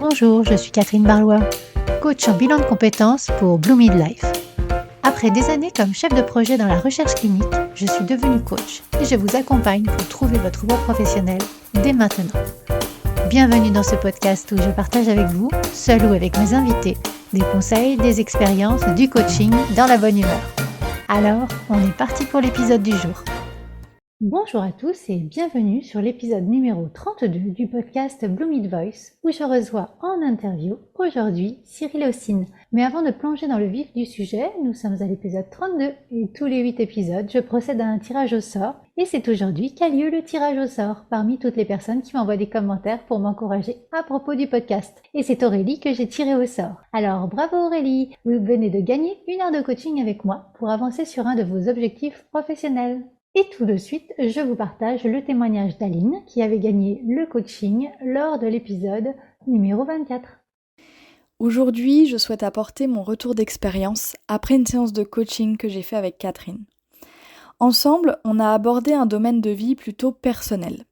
Bonjour, je suis Catherine Barlois, coach en bilan de compétences pour Blue Midlife. Après des années comme chef de projet dans la recherche clinique, je suis devenue coach et je vous accompagne pour trouver votre voie professionnelle dès maintenant. Bienvenue dans ce podcast où je partage avec vous, seul ou avec mes invités, des conseils, des expériences, du coaching dans la bonne humeur. Alors, on est parti pour l'épisode du jour. Bonjour à tous et bienvenue sur l'épisode numéro 32 du podcast Blue Mid Voice où je reçois en interview aujourd'hui Cyril Haussine. Mais avant de plonger dans le vif du sujet, nous sommes à l'épisode 32 et tous les 8 épisodes, je procède à un tirage au sort et c'est aujourd'hui qu'a lieu le tirage au sort parmi toutes les personnes qui m'envoient des commentaires pour m'encourager à propos du podcast. Et c'est Aurélie que j'ai tiré au sort. Alors bravo Aurélie, vous venez de gagner 1 heure de coaching avec moi pour avancer sur un de vos objectifs professionnels. Et tout de suite, je vous partage le témoignage d'Aline qui avait gagné le coaching lors de l'épisode numéro 24. Aujourd'hui, je souhaite apporter mon retour d'expérience après une séance de coaching que j'ai fait avec Catherine. Ensemble, on a abordé un domaine de vie plutôt personnel.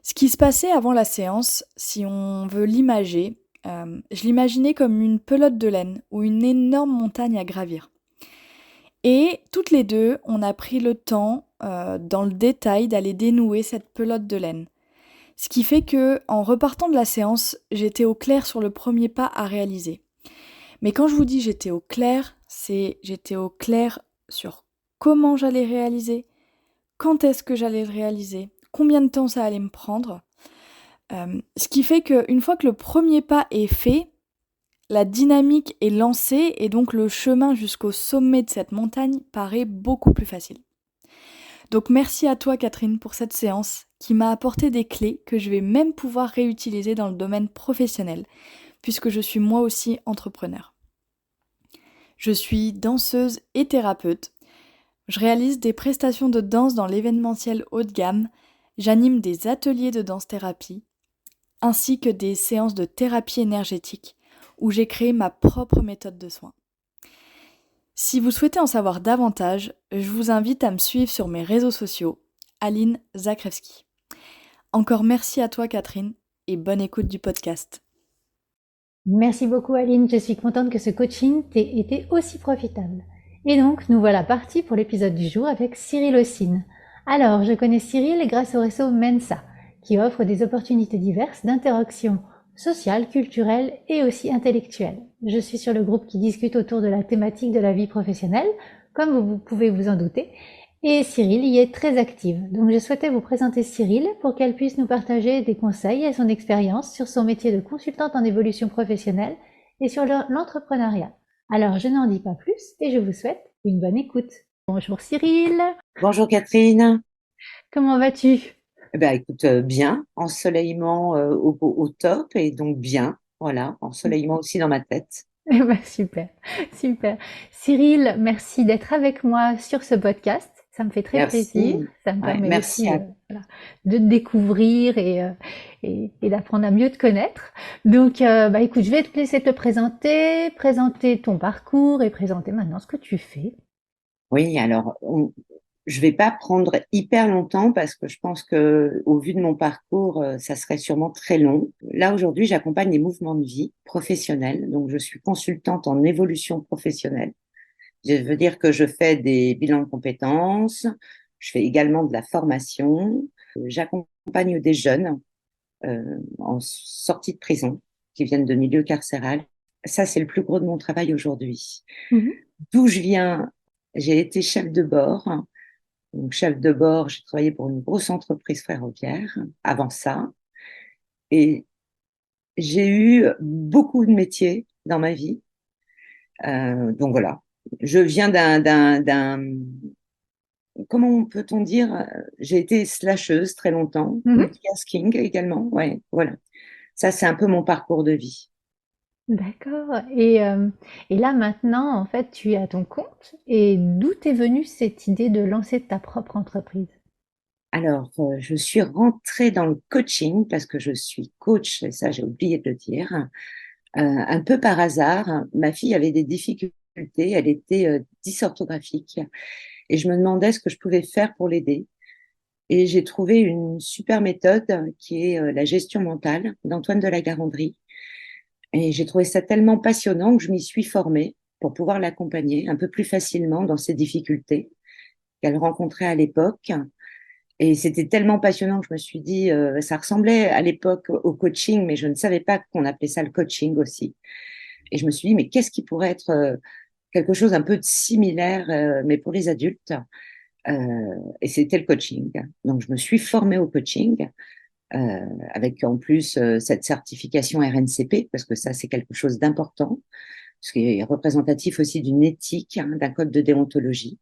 Ce qui se passait avant la séance, si on veut l'imager, je l'imaginais comme une pelote de laine ou une énorme montagne à gravir. Et toutes les deux, on a pris le temps, dans le détail, d'aller dénouer cette pelote de laine. Ce qui fait que, en repartant de la séance, j'étais au clair sur le premier pas à réaliser. Mais quand je vous dis j'étais au clair, c'est j'étais au clair sur comment j'allais réaliser, quand est-ce que j'allais le réaliser, combien de temps ça allait me prendre. Ce qui fait qu'une fois que le premier pas est fait, la dynamique est lancée et donc le chemin jusqu'au sommet de cette montagne paraît beaucoup plus facile. Donc merci à toi Catherine pour cette séance qui m'a apporté des clés que je vais même pouvoir réutiliser dans le domaine professionnel, puisque je suis moi aussi entrepreneur. Je suis danseuse et thérapeute. Je réalise des prestations de danse dans l'événementiel haut de gamme, j'anime des ateliers de danse-thérapie, ainsi que des séances de thérapie énergétique, où j'ai créé ma propre méthode de soins. Si vous souhaitez en savoir davantage, je vous invite à me suivre sur mes réseaux sociaux, Aline Zakrevski. Encore merci à toi Catherine et bonne écoute du podcast. Merci beaucoup Aline, je suis contente que ce coaching t'ait été aussi profitable. Et donc, nous voilà partis pour l'épisode du jour avec Cyril Haussine. Alors, je connais Cyril grâce au réseau Mensa, qui offre des opportunités diverses d'interaction sociale, culturelle et aussi intellectuelle. Je suis sur le groupe qui discute autour de la thématique de la vie professionnelle, comme vous pouvez vous en douter, et Cyril y est très active. Donc je souhaitais vous présenter Cyril pour qu'elle puisse nous partager des conseils et son expérience sur son métier de consultante en évolution professionnelle et sur l'entrepreneuriat. Alors je n'en dis pas plus et je vous souhaite une bonne écoute. Bonjour Cyril. Bonjour Catherine. Comment vas-tu? Écoute, bien, ensoleillement au top et donc bien, voilà, ensoleillement aussi dans ma tête. Eh ben, super, super. Cyril, merci d'être avec moi sur ce podcast. Ça me fait très plaisir. Merci. Ça me Ouais, permet merci aussi à voilà, de te découvrir et d'apprendre à mieux te connaître. Donc, écoute, je vais te laisser te présenter ton parcours et présenter maintenant ce que tu fais. Oui, alors je vais pas prendre hyper longtemps parce que je pense que au vu de mon parcours, ça serait sûrement très long. Là aujourd'hui, j'accompagne les mouvements de vie professionnels, donc je suis consultante en évolution professionnelle. Je veux dire que je fais des bilans de compétences, je fais également de la formation, j'accompagne des jeunes en sortie de prison qui viennent de milieu carcéral. Ça, c'est le plus gros de mon travail aujourd'hui. Mhm. D'où je viens, j'ai été chef de bord. Donc, chef de bord, j'ai travaillé pour une grosse entreprise ferroviaire avant ça. Et j'ai eu beaucoup de métiers dans ma vie. Donc voilà, je viens comment peut-on dire, j'ai été slasheuse très longtemps, Mhm. multitasking également, ouais, voilà. Ça, c'est un peu mon parcours de vie. D'accord. Et là maintenant, en fait, tu es à ton compte. Et d'où t'est venue cette idée de lancer ta propre entreprise? Alors, je suis rentrée dans le coaching parce que je suis coach, et ça, j'ai oublié de le dire, un peu par hasard. Ma fille avait des difficultés, elle était dysorthographique et je me demandais ce que je pouvais faire pour l'aider. Et j'ai trouvé une super méthode qui est la gestion mentale d'Antoine de la Garandrie. Et j'ai trouvé ça tellement passionnant que je m'y suis formée pour pouvoir l'accompagner un peu plus facilement dans ses difficultés qu'elle rencontrait à l'époque. Et c'était tellement passionnant que je me suis dit, ça ressemblait à l'époque au coaching, mais je ne savais pas qu'on appelait ça le coaching aussi. Et je me suis dit, mais qu'est-ce qui pourrait être quelque chose un peu de similaire, mais pour les adultes. Et c'était le coaching. Donc, je me suis formée au coaching, avec en plus cette certification RNCP, parce que ça, c'est quelque chose d'important, ce qui est représentatif aussi d'une éthique, hein, d'un code de déontologie,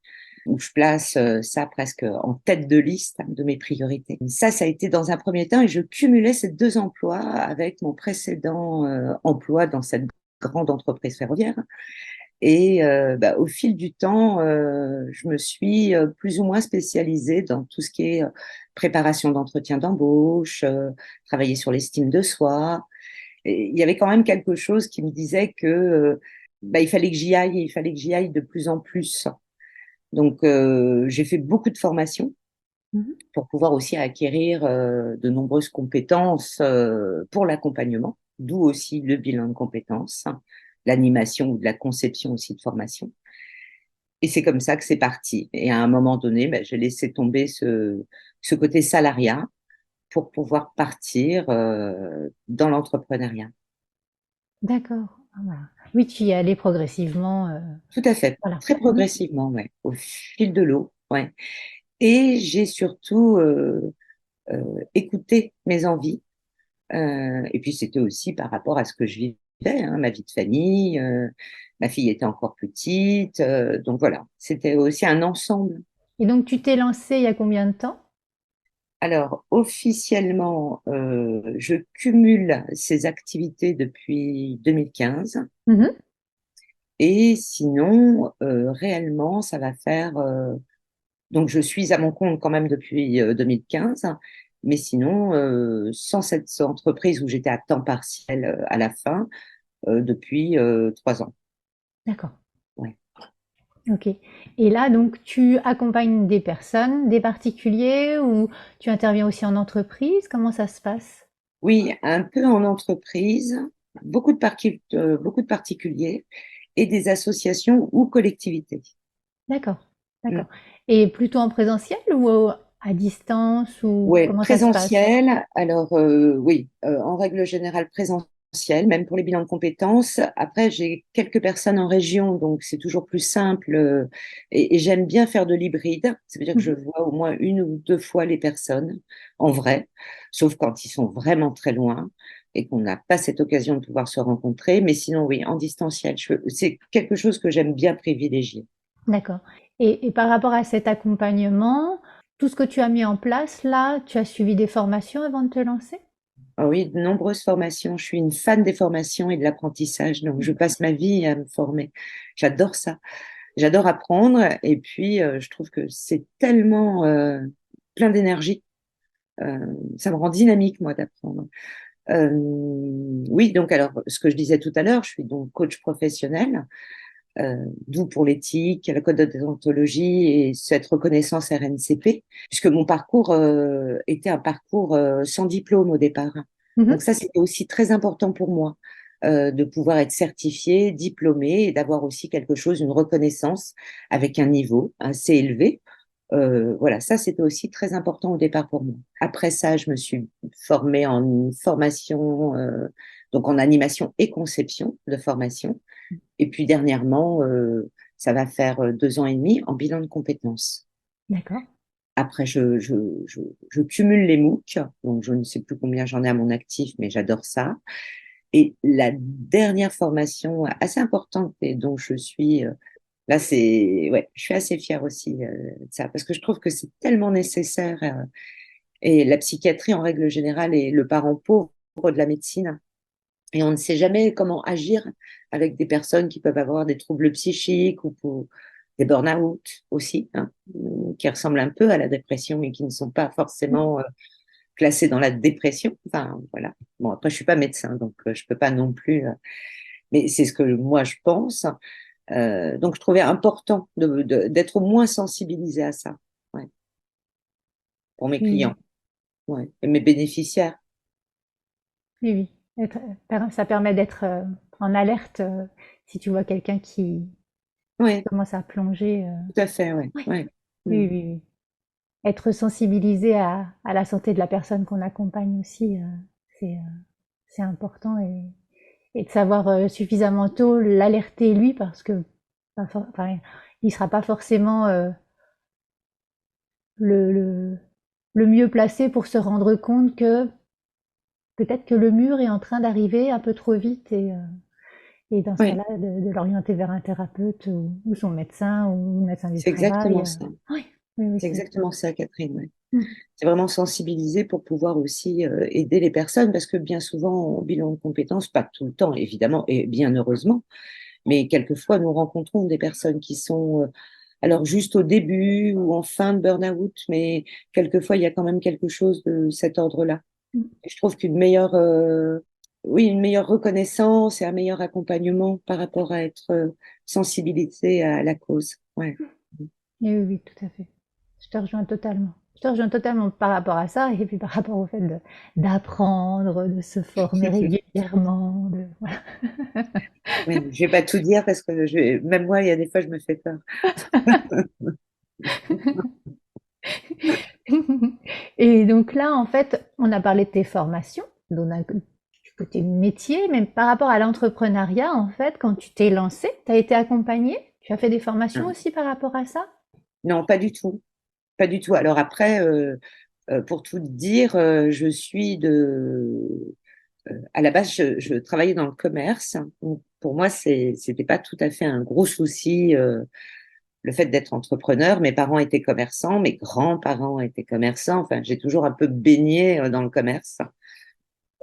où je place ça presque en tête de liste, hein, de mes priorités. Ça a été dans un premier temps, et je cumulais ces deux emplois avec mon précédent emploi dans cette grande entreprise ferroviaire. Et au fil du temps, je me suis plus ou moins spécialisée dans tout ce qui est préparation d'entretien d'embauche, travailler sur l'estime de soi. Et il y avait quand même quelque chose qui me disait que il fallait que j'y aille, et il fallait que j'y aille de plus en plus. Donc, j'ai fait beaucoup de formations Mhm. pour pouvoir aussi acquérir de nombreuses compétences pour l'accompagnement, d'où aussi le bilan de compétences, hein, l'animation ou de la conception aussi de formation. Et c'est comme ça que c'est parti. Et à un moment donné, j'ai laissé tomber ce côté salariat pour pouvoir partir dans l'entrepreneuriat. D'accord. Ah, voilà. Oui, tu y es allé progressivement. Tout à fait, Voilà. très Mhm. progressivement, ouais, au fil de l'eau, ouais. Et j'ai surtout écouté mes envies. Et puis c'était aussi par rapport à ce que je vivais, hein, ma vie de famille. Ma fille était encore petite, donc voilà, c'était aussi un ensemble. Et donc, tu t'es lancé il y a combien de temps? Alors, officiellement, je cumule ces activités depuis 2015. Mhm. Et sinon, réellement, ça va faire... donc, je suis à mon compte quand même depuis 2015. Mais sinon, sans cette entreprise où j'étais à temps partiel à la fin, depuis 3 ans. D'accord. Ouais. Ok. Et là, donc, tu accompagnes des personnes, des particuliers, ou tu interviens aussi en entreprise? Comment ça se passe? Oui, un peu en entreprise, beaucoup de particuliers et des associations ou collectivités. D'accord. Mm. D'accord. Et plutôt en présentiel ou à distance, ou Ouais, comment ça se passe? présentiel. Alors oui, en règle générale présentiel, même pour les bilans de compétences. Après, j'ai quelques personnes en région, donc c'est toujours plus simple. Et j'aime bien faire de l'hybride. Ça veut dire que je Mhm. vois au moins une ou deux fois les personnes en vrai, sauf quand ils sont vraiment très loin et qu'on n'a pas cette occasion de pouvoir se rencontrer. Mais sinon, oui, en distanciel, c'est quelque chose que j'aime bien privilégier. D'accord. Et par rapport à cet accompagnement, tout ce que tu as mis en place là, tu as suivi des formations avant de te lancer? Ah oui, de nombreuses formations. Je suis une fan des formations et de l'apprentissage, donc je passe ma vie à me former. J'adore ça. J'adore apprendre et puis je trouve que c'est tellement plein d'énergie. Ça me rend dynamique, moi, d'apprendre. Oui, donc alors, ce que je disais tout à l'heure, je suis donc coach professionnel, d'où pour l'éthique, le code de déontologie et cette reconnaissance RNCP, puisque mon parcours était un parcours sans diplôme au départ. Donc Mhm. ça, c'était aussi très important pour moi, de pouvoir être certifiée, diplômée et d'avoir aussi quelque chose, une reconnaissance avec un niveau assez élevé. Voilà, ça, c'était aussi très important au départ pour moi. Après ça, je me suis formée en formation, donc en animation et conception de formation. Et puis dernièrement, ça va faire 2 ans et demi en bilan de compétences. D'accord. Après, je cumule les MOOC, donc je ne sais plus combien j'en ai à mon actif, mais j'adore ça. Et la dernière formation assez importante et dont je suis là, c'est ouais, je suis assez fière aussi de ça parce que je trouve que c'est tellement nécessaire. Et la psychiatrie en règle générale est le parent pauvre de la médecine. Et on ne sait jamais comment agir avec des personnes qui peuvent avoir des troubles psychiques ou des burn-out aussi, hein, qui ressemblent un peu à la dépression et qui ne sont pas forcément classés dans la dépression. Enfin, voilà. Bon, après, je suis pas médecin, donc je peux pas non plus. Mais c'est ce que moi je pense. Donc, je trouvais important d'être au moins sensibilisé à ça, ouais, pour mes Oui, clients, ouais, et mes bénéficiaires. oui, oui. Ça permet d'être en alerte si tu vois quelqu'un qui Oui, commence à plonger. tout à fait, ouais, Oui, ouais. Mm. oui, oui, oui. Être sensibilisé à la santé de la personne qu'on accompagne aussi, c'est euh, c'est important et de savoir suffisamment tôt l'alerter lui parce que enfin, il sera pas forcément le, le, le mieux placé pour se rendre compte que peut-être que le mur est en train d'arriver un peu trop vite et dans ce Ouais, cas-là, de l'orienter vers un thérapeute ou son médecin ou le médecin du c'est travail. exactement ça. Oui, oui, oui, C'est exactement ça, Catherine. Ouais. Mm. C'est vraiment sensibiliser pour pouvoir aussi aider les personnes, parce que bien souvent, en bilan de compétences, pas tout le temps, évidemment, et bien heureusement, mais quelquefois, nous rencontrons des personnes qui sont alors juste au début ou en fin de burn-out, mais quelquefois, il y a quand même quelque chose de cet ordre-là. Mm. Et je trouve qu'une meilleure, oui, une meilleure reconnaissance et un meilleur accompagnement par rapport à être sensibilisé à la cause. Ouais. Et oui, oui, tout à fait. Je te rejoins totalement. Je te rejoins totalement par rapport à ça et puis par rapport au fait d'apprendre, de se former régulièrement. Voilà. Oui, je vais pas tout dire parce que même moi, il y a des fois, je me fais peur. Et donc là, en fait, on a parlé de tes formations, du côté métier, mais par rapport à l'entrepreneuriat, en fait, quand tu t'es lancé, tu as été accompagné? Tu as fait des formations aussi par rapport à ça? Non, pas du tout. Pas du tout. Alors après, pour tout dire, je suis à la base, je travaillais dans le commerce. Donc, pour moi, c'était pas tout à fait un gros souci, le fait d'être entrepreneur. Mes parents étaient commerçants, mes grands-parents étaient commerçants. Enfin, j'ai toujours un peu baigné dans le commerce.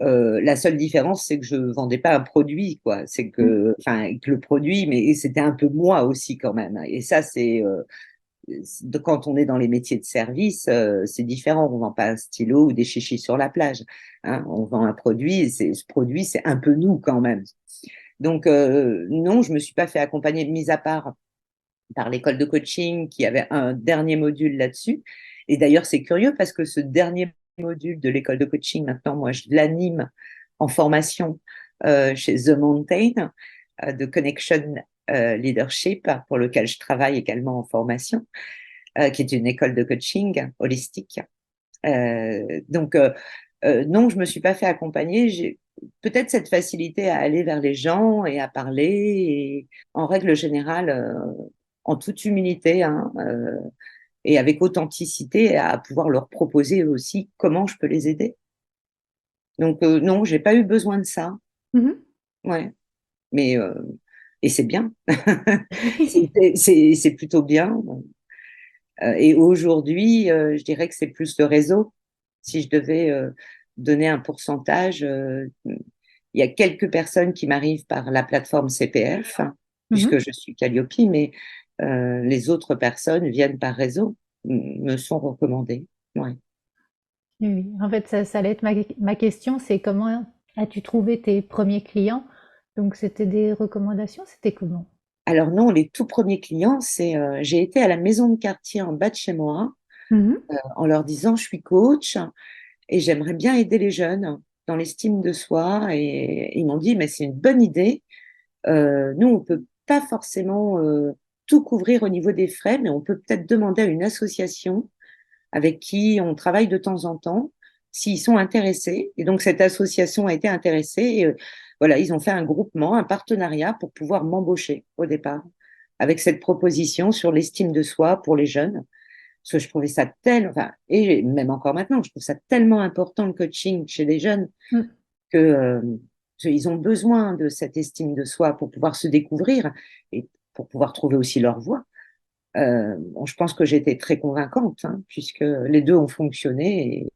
La seule différence, c'est que je vendais pas un produit, quoi. C'est Mm. que, enfin, que le produit, mais c'était un peu moi aussi quand même. Et ça, quand on est dans les métiers de service, c'est différent. On vend pas un stylo ou des chichis sur la plage. Hein. On vend un produit, et ce produit, c'est un peu nous quand même. Donc non, je me suis pas fait accompagner, mis à part par l'école de coaching qui avait un dernier module là-dessus. Et d'ailleurs, c'est curieux parce que ce dernier module de l'école de coaching, maintenant, moi, je l'anime en formation chez The Mountain de Connection Leadership, pour lequel je travaille également en formation, qui est une école de coaching holistique. Donc, non, je me suis pas fait accompagner. J'ai peut-être cette facilité à aller vers les gens et à parler. Et en règle générale, en toute humilité, hein, et avec authenticité, à pouvoir leur proposer aussi comment je peux les aider. Donc, non, j'ai pas eu besoin de ça. Mhm. Ouais, mais et c'est bien. C'est plutôt bien. Et aujourd'hui, je dirais que c'est plus le réseau. Si je devais donner un pourcentage, il y a quelques personnes qui m'arrivent par la plateforme CPF, hein, puisque Mhm. je suis Calliope, mais les autres personnes viennent par réseau, me sont recommandées. Ouais. Oui, oui. En fait, ça allait être ma question, c'est comment as-tu trouvé tes premiers clients? Donc, c'était des recommandations, c'était comment? Alors non, les tout premiers clients, j'ai été à la maison de quartier en bas de chez moi Mhm. en leur disant je suis coach et j'aimerais bien aider les jeunes dans l'estime de soi. Et ils m'ont dit, mais c'est une bonne idée. Nous, on peut pas forcément tout couvrir au niveau des frais, mais on peut peut-être demander à une association avec qui on travaille de temps en temps s'ils sont intéressés. Et donc, cette association a été intéressée. Et, voilà, ils ont fait un groupement, un partenariat pour pouvoir m'embaucher au départ avec cette proposition sur l'estime de soi pour les jeunes. Parce que je trouvais ça enfin, et même encore maintenant, je trouve ça tellement important le coaching chez les jeunes Mm. que ils ont besoin de cette estime de soi pour pouvoir se découvrir et pour pouvoir trouver aussi leur voie. Bon, je pense que j'étais très convaincante, hein, puisque les deux ont fonctionné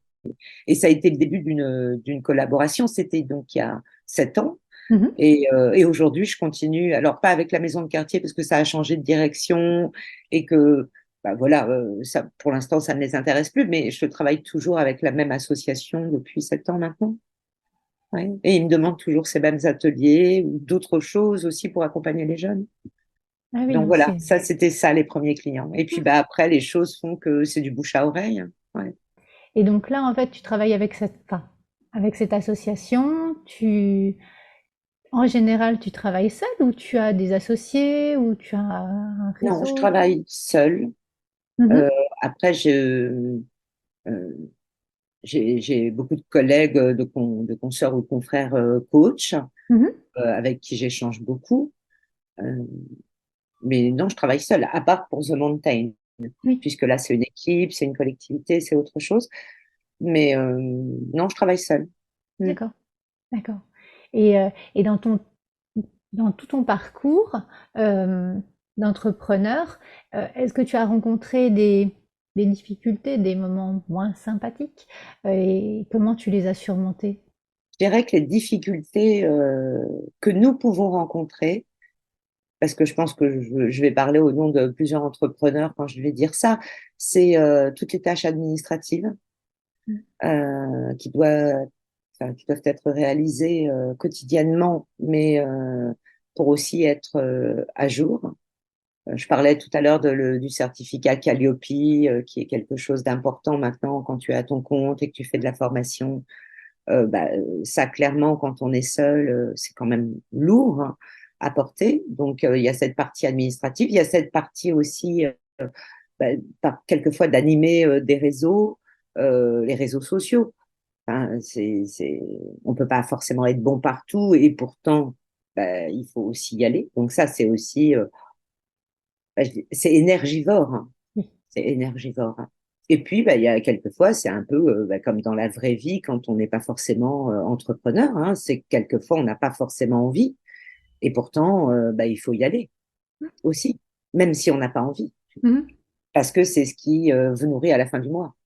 et ça a été le début d'une collaboration. C'était donc il y a 7 ans. Mhm. Et aujourd'hui, je continue. Alors, pas avec la maison de quartier parce que ça a changé de direction et que, bah voilà, ça, pour l'instant, ça ne les intéresse plus, mais je travaille toujours avec la même association depuis 7 ans maintenant. Ouais. Et ils me demandent toujours ces mêmes ateliers ou d'autres choses aussi pour accompagner les jeunes. Ah oui, Donc non, voilà, c'est. ça, c'était ça les premiers clients. Et puis, bah, après, les choses font que c'est du bouche à oreille. Hein. Ouais. Et donc là, en fait, tu travailles avec avec cette association, En général, tu travailles seul ou tu as des associés ou tu as un Non, je réseau? travaille seule. Mhm, Euh, Après, euh, j'ai beaucoup de collègues, de consoeurs ou de confrères coachs mhm. avec qui j'échange beaucoup. Euh, mais non, je travaille seule, à part pour The Mountain, Oui, puisque là, c'est une équipe, c'est une collectivité, c'est autre chose. Mais non, je travaille seule. Mm. d'accord, d'accord. Et dans tout ton parcours euh, d'entrepreneur, est-ce que tu as rencontré des difficultés, des moments moins sympathiques, et comment tu les as surmontés? Je dirais que les difficultés que nous pouvons rencontrer, parce que je pense que je vais parler au nom de plusieurs entrepreneurs quand je vais dire ça, c'est toutes les tâches administratives Mm. qui doivent être réalisées quotidiennement, mais pour aussi être à jour. Je parlais tout à l'heure du certificat Calliope, qui est quelque chose d'important maintenant quand tu es à ton compte et que tu fais de la formation. Ça, clairement, quand on est seul, c'est quand même lourd, hein, à porter. Donc, il y a cette partie administrative, il y a cette partie aussi, bah, quelquefois, d'animer des réseaux, les réseaux sociaux. Hein, on peut pas forcément être bon partout et pourtant, il faut aussi y aller. Donc ça, c'est aussi, c'est énergivore, hein. Oui. C'est énergivore, hein. Et puis, il y a quelquefois, c'est un peu comme dans la vraie vie quand on n'est pas forcément entrepreneur, hein, c'est que quelquefois, on n'a pas forcément envie. Et pourtant, il faut y aller aussi, même si on n'a pas envie, Mhm. parce que c'est ce qui vous nourrit à la fin du mois.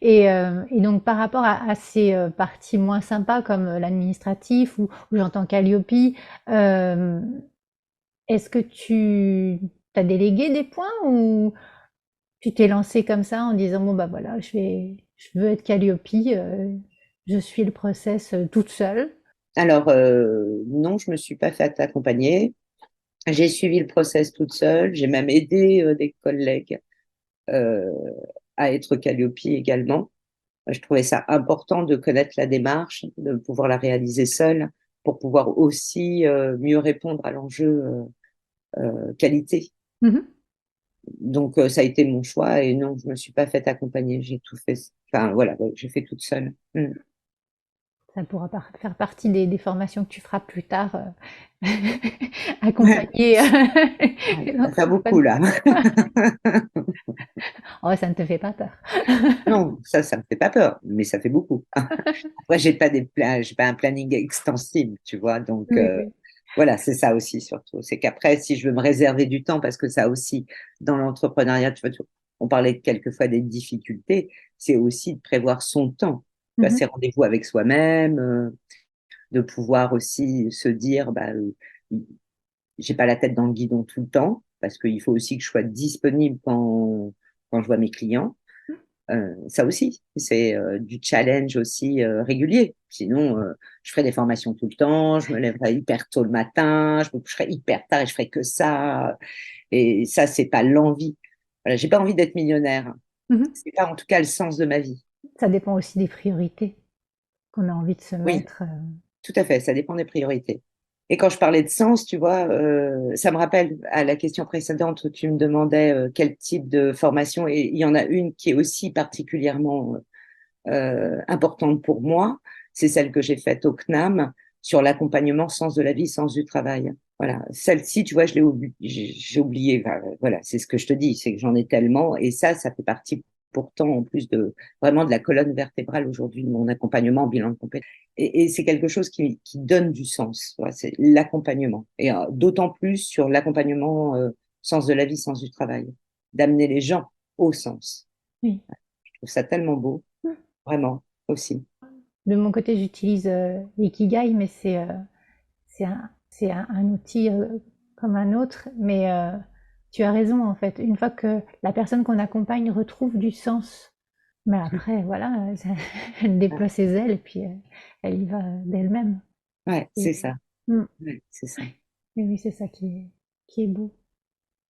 Et donc par rapport à ces parties moins sympas comme l'administratif ou j'entends Calliope, euh, est-ce que tu as délégué des points ou tu t'es lancé comme ça en disant bon bah voilà, je veux être Calliope, je suis le process toute seule. Alors, non, je me suis pas fait accompagner. J'ai suivi le process toute seule. J'ai même aidé des collègues euh, à être Calliope également. Je trouvais ça important de connaître la démarche, de pouvoir la réaliser seule pour pouvoir aussi mieux répondre à l'enjeu qualité. Mhm. Donc, ça a été mon choix et non, je me suis pas fait accompagner. J'ai tout fait. Enfin, voilà, ouais, j'ai fait toute seule. Mm. Ça pourra faire partie des formations que tu feras plus tard, Ouais, accompagner ouais, les ça fait beaucoup entrepreneurs. là. Oh, ça ne te fait pas peur. Non, ça me fait pas peur, mais ça fait beaucoup. Après, j'ai pas un planning extensible, tu vois. Donc, Oui, oui. voilà, c'est ça aussi surtout. C'est qu'après, si je veux me réserver du temps, parce que ça aussi, dans l'entrepreneuriat, tu vois, on parlait quelquefois des difficultés, c'est aussi de prévoir son temps. Tu vois, Mhm. ses rendez-vous avec soi-même, de pouvoir aussi se dire, j'ai pas la tête dans le guidon tout le temps, parce qu'il faut aussi que je sois disponible quand je vois mes clients. Ça aussi, c'est du challenge aussi régulier. Sinon, je ferai des formations tout le temps, je me lèverai hyper tôt le matin, je me coucherai hyper tard et je ferai que ça. Et ça, c'est pas l'envie. Voilà, j'ai pas envie d'être millionnaire. Mhm. C'est pas en tout cas le sens de ma vie. Ça dépend aussi des priorités qu'on a envie de se Oui, mettre. tout à fait, ça dépend des priorités. Et quand je parlais de sens, tu vois, ça me rappelle à la question précédente où tu me demandais quel type de formation, et il y en a une qui est aussi particulièrement importante pour moi, c'est celle que j'ai faite au CNAM sur l'accompagnement sens de la vie, sens du travail. Voilà, celle-ci, tu vois, j'ai oublié. Enfin, voilà, c'est ce que je te dis, c'est que j'en ai tellement, et ça fait partie pourtant en plus de vraiment de la colonne vertébrale aujourd'hui de mon accompagnement en bilan de compétences. Et c'est quelque chose qui donne du sens. Voilà, c'est l'accompagnement, et d'autant plus sur l'accompagnement sens de la vie, sens du travail, d'amener les gens au sens. Oui. Je trouve ça tellement beau. Vraiment, aussi. De mon côté, j'utilise l'Ikigai, mais c'est un outil comme un autre. Mais tu as raison, en fait. Une fois que la personne qu'on accompagne retrouve du sens, mais après, voilà, elle déploie ses ailes et puis elle y va d'elle-même. Ouais, Et, c'est ça. mm, Ouais, c'est ça. oui, oui, c'est ça qui est beau.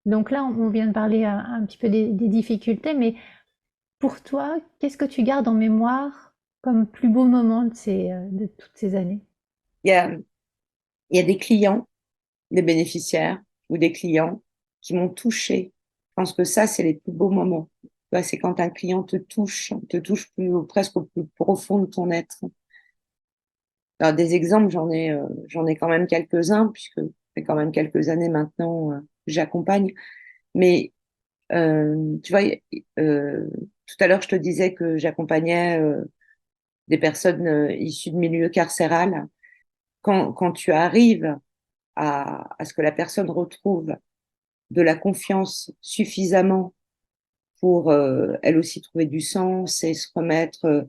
Donc là, on vient de parler un petit peu des difficultés, mais pour toi, qu'est-ce que tu gardes en mémoire comme plus beau moment de toutes ces années? Il y a, il y a des clients, des bénéficiaires ou des clients qui m'ont touchée. Je pense que ça, c'est les plus beaux moments. Tu vois, c'est quand un client te touche presque au plus profond de ton être. Alors, des exemples, j'en ai quand même quelques-uns, puisque ça fait quand même quelques années maintenant que j'accompagne. Mais tu vois, tout à l'heure, je te disais que j'accompagnais des personnes issues de milieux carcéral. Quand tu arrives à ce que la personne retrouve de la confiance suffisamment pour elle aussi trouver du sens et se remettre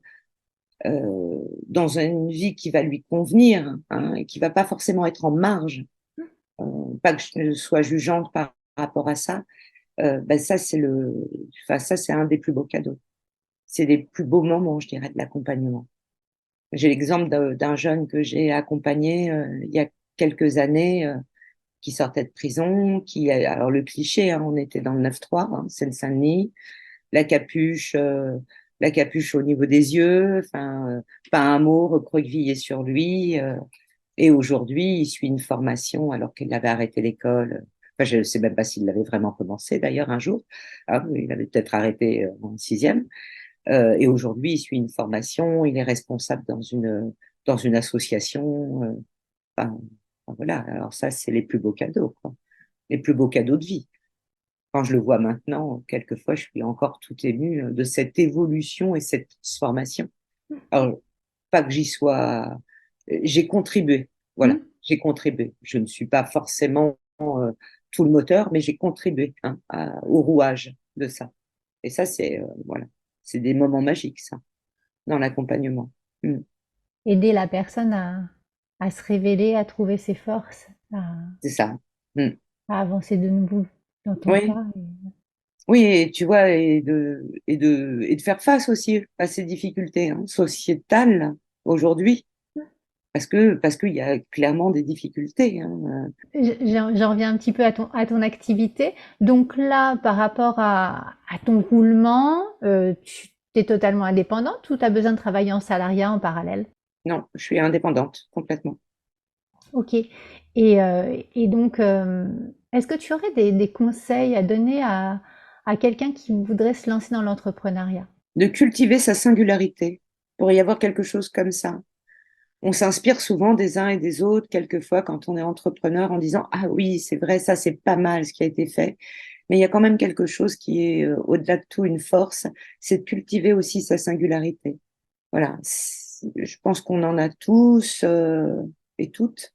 dans une vie qui va lui convenir, hein, et qui va pas forcément être en marge, euh, pas que je sois jugeante par rapport à ça, ben ça c'est un des plus beaux cadeaux. C'est les plus beaux moments, je dirais, de l'accompagnement. J'ai l'exemple d'un jeune que j'ai accompagné il y a quelques années, qui sortait de prison, alors le cliché, hein, on était dans le 9-3, hein, Seine-Saint-Denis, la capuche, euh, la capuche au niveau des yeux, enfin, pas un mot recroquevillé sur lui. Et aujourd'hui, il suit une formation alors qu'il avait arrêté l'école. Enfin, je ne sais même pas s'il l'avait vraiment commencé d'ailleurs un jour. Ah, il avait peut-être arrêté en sixième. Et aujourd'hui, il suit une formation. Il est responsable dans une association. Enfin, voilà. Alors ça, c'est les plus beaux cadeaux, quoi. Les plus beaux cadeaux de vie. Quand je le vois maintenant, quelquefois, je suis encore tout émue de cette évolution et cette transformation. Alors, pas que j'y sois, j'ai contribué. Voilà, Mhm. j'ai contribué. Je ne suis pas forcément tout le moteur, mais j'ai contribué, hein, au rouage de ça. Et ça, voilà, c'est des moments magiques, ça, dans l'accompagnement. Mm. Aider la personne à se révéler, à trouver ses forces, C'est ça. Mm. à avancer de nouveau dans ton Oui, cas. oui, et tu vois, et de faire face aussi à ces difficultés, hein, sociétales aujourd'hui, parce qu'il y a clairement des difficultés, hein. J'en reviens un petit peu à ton activité. Donc là, par rapport à ton roulement, tu es totalement indépendante ou tu as besoin de travailler en salariat en parallèle? Non, je suis indépendante complètement. Ok. Et donc, est-ce que tu aurais des conseils à donner à quelqu'un qui voudrait se lancer dans l'entrepreneuriat? De cultiver sa singularité, pour y avoir quelque chose comme ça. On s'inspire souvent des uns et des autres, quelquefois, quand on est entrepreneur, en disant, ah oui, c'est vrai, ça, c'est pas mal ce qui a été fait. Mais il y a quand même quelque chose qui est, au-delà de tout, une force, c'est de cultiver aussi sa singularité. Voilà. Je pense qu'on en a tous et toutes.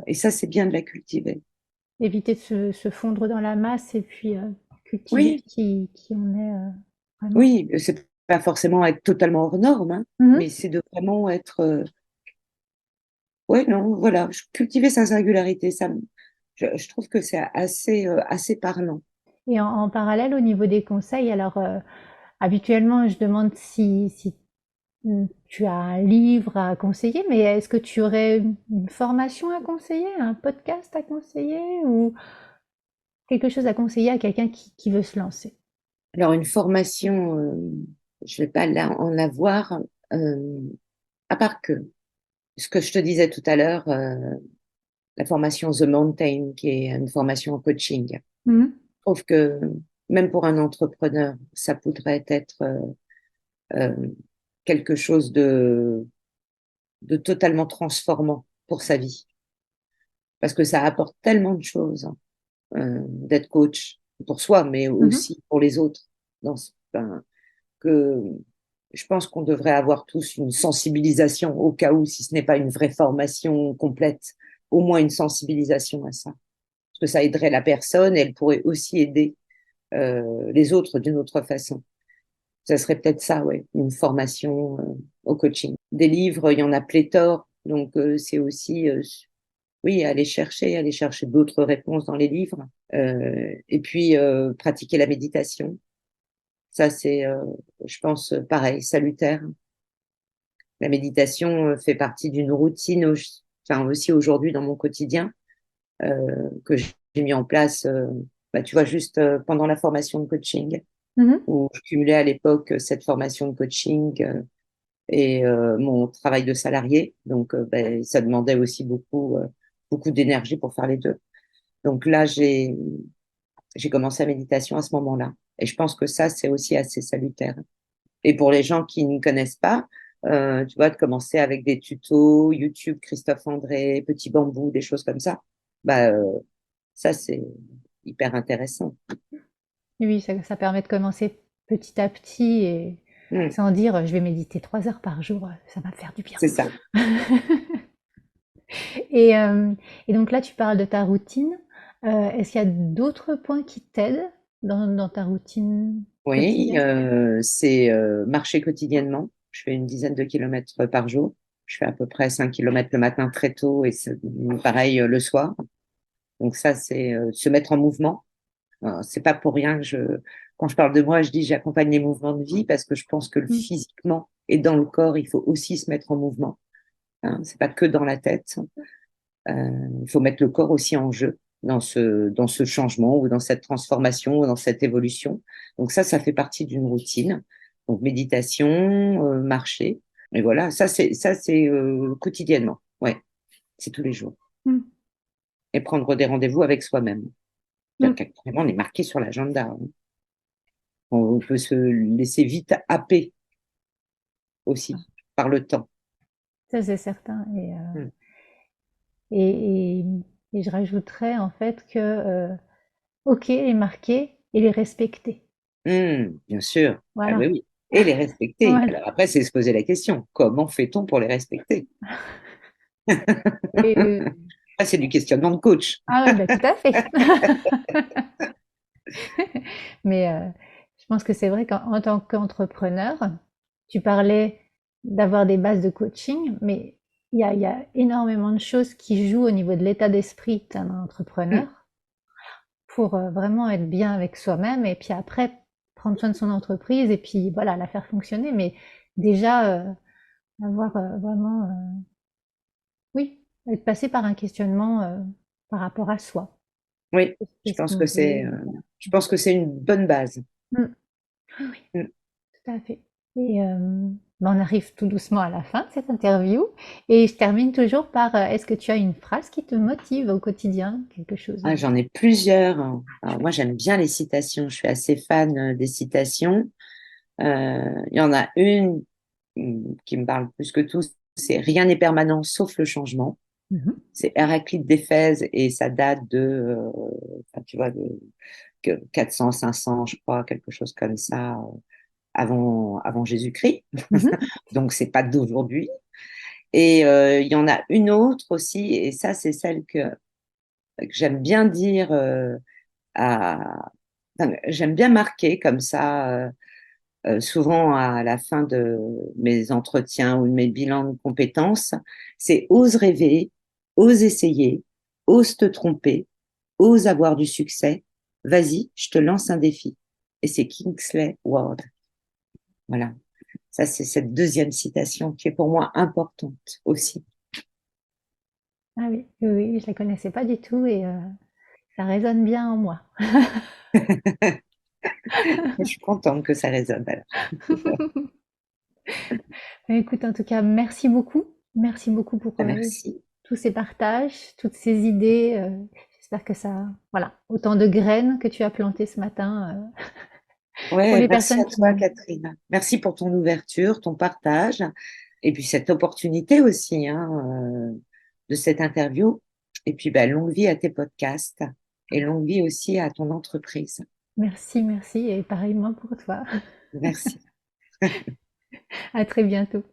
Et ça, c'est bien de la cultiver. Éviter de se fondre dans la masse et puis cultiver Oui, qui on est vraiment. oui, c'est pas forcément être totalement hors norme, hein, Mhm. mais c'est de vraiment être. Ouais, non, voilà, cultiver sa singularité, je trouve que c'est assez parlant. Et en parallèle, au niveau des conseils, alors habituellement, je demande si tu as un livre à conseiller, mais est-ce que tu aurais une formation à conseiller, un podcast à conseiller ou quelque chose à conseiller à quelqu'un qui veut se lancer? Alors, une formation, je vais pas en avoir, euh, à part que ce que je te disais tout à l'heure, la formation The Mountain, qui est une formation en coaching. Je Mhm. trouve que même pour un entrepreneur, ça pourrait être euh, quelque chose de totalement transformant pour sa vie, parce que ça apporte tellement de choses, hein, d'être coach pour soi, mais Mhm. aussi pour les autres. Ben, que je pense qu'on devrait avoir tous une sensibilisation au cas où, si ce n'est pas une vraie formation complète, au moins une sensibilisation à ça. Parce que ça aiderait la personne et elle pourrait aussi aider les autres d'une autre façon. Ça serait peut-être ça, ouais, une formation au coaching. Des livres, il y en a pléthore, donc c'est aussi, oui, aller chercher d'autres réponses dans les livres. Et puis, pratiquer la méditation. Ça, c'est, je pense, pareil, salutaire. La méditation fait partie d'une routine, enfin, aussi aujourd'hui dans mon quotidien, que j'ai mis en place, bah, tu vois, juste pendant la formation de coaching, Mhm. où je cumulais à l'époque cette formation de coaching. et mon travail de salarié. Donc, ben, ça demandait aussi beaucoup d'énergie pour faire les deux. Donc là, j'ai commencé la méditation à ce moment-là. Et je pense que ça, c'est aussi assez salutaire. Et pour les gens qui ne connaissent pas, tu vois, de commencer avec des tutos, YouTube, Christophe André, Petit Bambou, des choses comme ça, bah, ça, c'est hyper intéressant. Oui, ça permet de commencer petit à petit et Mm, sans dire je vais méditer 3 heures par jour, ça va me faire du bien. c'est ça. Et, et donc là, tu parles de ta routine. Est-ce qu'il y a d'autres points qui t'aident dans ta routine Oui, quotidienne? c'est marcher quotidiennement. Je fais une dizaine de kilomètres par jour. Je fais à peu près 5 kilomètres le matin très tôt et pareil le soir. Donc ça, c'est se mettre en mouvement. C'est pas pour rien que quand je parle de moi, je dis j'accompagne les mouvements de vie parce que je pense que Mm. physiquement et dans le corps, il faut aussi se mettre en mouvement. Hein, c'est pas que dans la tête. Il faut mettre le corps aussi en jeu dans ce changement ou dans cette transformation ou dans cette évolution. Donc ça fait partie d'une routine. Donc méditation, marcher. Et voilà, ça c'est quotidiennement. Ouais, c'est tous les jours. Mm. Et prendre des rendez-vous avec soi-même. Mm. Vraiment, on est marqué sur l'agenda. Hein. On peut se laisser vite happer aussi par le temps. Ça, c'est certain. Mm. Et, et, et je rajouterais en fait que, ok, les marquer et les respecter. Bien sûr. Ah Voilà. oui, oui. Et les respecter. Voilà. Alors après, c'est se poser la question. Comment fait-on pour les respecter? Et, Ça, c'est du questionnement de coach. ah oui, bah, tout à fait. Mais je pense que c'est vrai qu'en tant qu'entrepreneur, tu parlais d'avoir des bases de coaching, mais il y a énormément de choses qui jouent au niveau de l'état d'esprit d'un entrepreneur Mm. pour vraiment être bien avec soi-même et puis après prendre soin de son entreprise et puis voilà, la faire fonctionner. Mais déjà, avoir vraiment, oui, être passé par un questionnement par rapport à soi. Oui, je Qu'est-ce pense qu'on que veut? je pense que c'est une bonne base. Mm. Oui, oui. Mm. Tout à fait. Et ben, on arrive tout doucement à la fin de cette interview et je termine toujours par est-ce que tu as une phrase qui te motive au quotidien, quelque chose? Ah, j'en ai plusieurs. Alors, moi, j'aime bien les citations. Je suis assez fan des citations. Il y en a une qui me parle plus que tout. C'est rien n'est permanent sauf le changement. Mhm. C'est Héraclite d'Éphèse et ça date enfin, tu vois, 400, 500, je crois, quelque chose comme ça, avant Jésus-Christ. Mhm. Donc, c'est pas d'aujourd'hui. Et il y en a une autre aussi, et ça, c'est celle que j'aime bien dire enfin, j'aime bien marquer comme ça, souvent à la fin de mes entretiens ou de mes bilans de compétences, c'est ose rêver, ose essayer, ose te tromper, ose avoir du succès, vas-y, je te lance un défi. Et c'est Kingsley Ward. Voilà. Ça, c'est cette deuxième citation qui est pour moi importante aussi. Ah oui, oui, oui, je la connaissais pas du tout et ça résonne bien en moi. Je suis contente que ça résonne alors. Écoute, en tout cas, merci beaucoup. Merci beaucoup pour Merci. tous ces partages, toutes ces idées. J'espère que ça, voilà, autant de graines que tu as plantées ce matin pour Ouais, les merci personnes à qui toi, nous... Catherine. Merci pour ton ouverture, ton partage, et puis cette opportunité aussi hein, de cette interview. Et puis, bah, longue vie à tes podcasts et longue vie aussi à ton entreprise. Merci, merci, et pareillement pour toi. Merci. À très bientôt.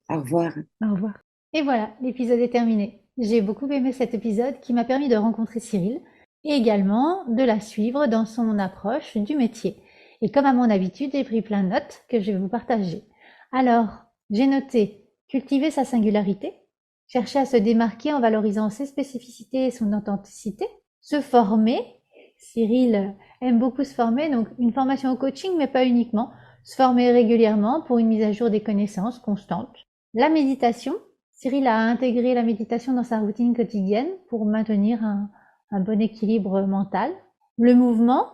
Au revoir. Au revoir. Et voilà, l'épisode est terminé. J'ai beaucoup aimé cet épisode qui m'a permis de rencontrer Cyril et également de la suivre dans son approche du métier. Et comme à mon habitude, j'ai pris plein de notes que je vais vous partager. Alors, j'ai noté cultiver sa singularité, chercher à se démarquer en valorisant ses spécificités et son authenticité, se former. Cyril aime beaucoup se former, donc une formation au coaching, mais pas uniquement. Se former régulièrement pour une mise à jour des connaissances constantes. La méditation. Cyril a intégré la méditation dans sa routine quotidienne pour maintenir un bon équilibre mental. Le mouvement,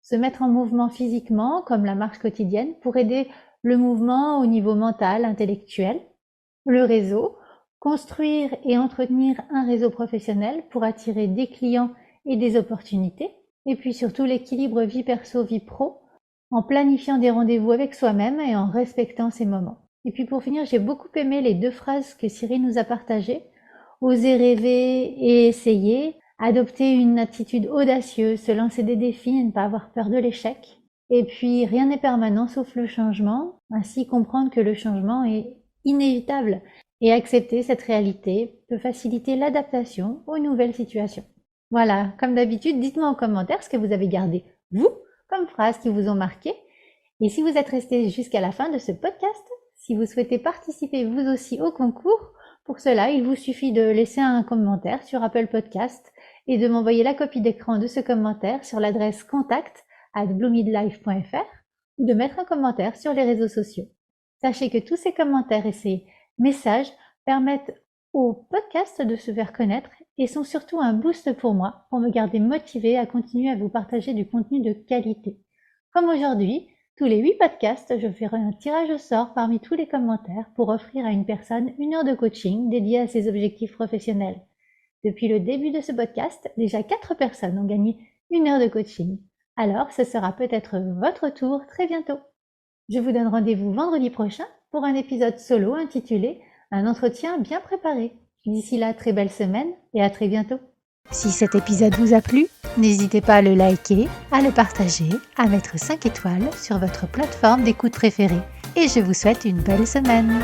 se mettre en mouvement physiquement, comme la marche quotidienne, pour aider le mouvement au niveau mental, intellectuel, le réseau, construire et entretenir un réseau professionnel pour attirer des clients et des opportunités, et puis surtout l'équilibre vie perso, vie pro, en planifiant des rendez-vous avec soi-même et en respectant ses moments. Et puis pour finir, j'ai beaucoup aimé les 2 phrases que Cyril nous a partagées. Oser rêver et essayer, adopter une attitude audacieuse, se lancer des défis et ne pas avoir peur de l'échec. Et puis rien n'est permanent sauf le changement, ainsi comprendre que le changement est inévitable et accepter cette réalité peut faciliter l'adaptation aux nouvelles situations. Voilà, comme d'habitude, dites-moi en commentaire ce que vous avez gardé, vous, comme phrases qui vous ont marqué. Et si vous êtes resté jusqu'à la fin de ce podcast, si vous souhaitez participer vous aussi au concours, pour cela, il vous suffit de laisser un commentaire sur Apple Podcast et de m'envoyer la copie d'écran de ce commentaire sur l'adresse contact@bloomidlife.fr ou de mettre un commentaire sur les réseaux sociaux. Sachez que tous ces commentaires et ces messages permettent au podcast de se faire connaître et sont surtout un boost pour moi, pour me garder motivée à continuer à vous partager du contenu de qualité. Comme aujourd'hui, tous les 8 podcasts, je ferai un tirage au sort parmi tous les commentaires pour offrir à une personne 1 heure de coaching dédiée à ses objectifs professionnels. Depuis le début de ce podcast, déjà 4 personnes ont gagné 1 heure de coaching. Alors, ce sera peut-être votre tour très bientôt. Je vous donne rendez-vous vendredi prochain pour un épisode solo intitulé « Un entretien bien préparé ». D'ici là, très belle semaine et à très bientôt. Si cet épisode vous a plu, n'hésitez pas à le liker, à le partager, à mettre 5 étoiles sur votre plateforme d'écoute préférée. Et je vous souhaite une belle semaine.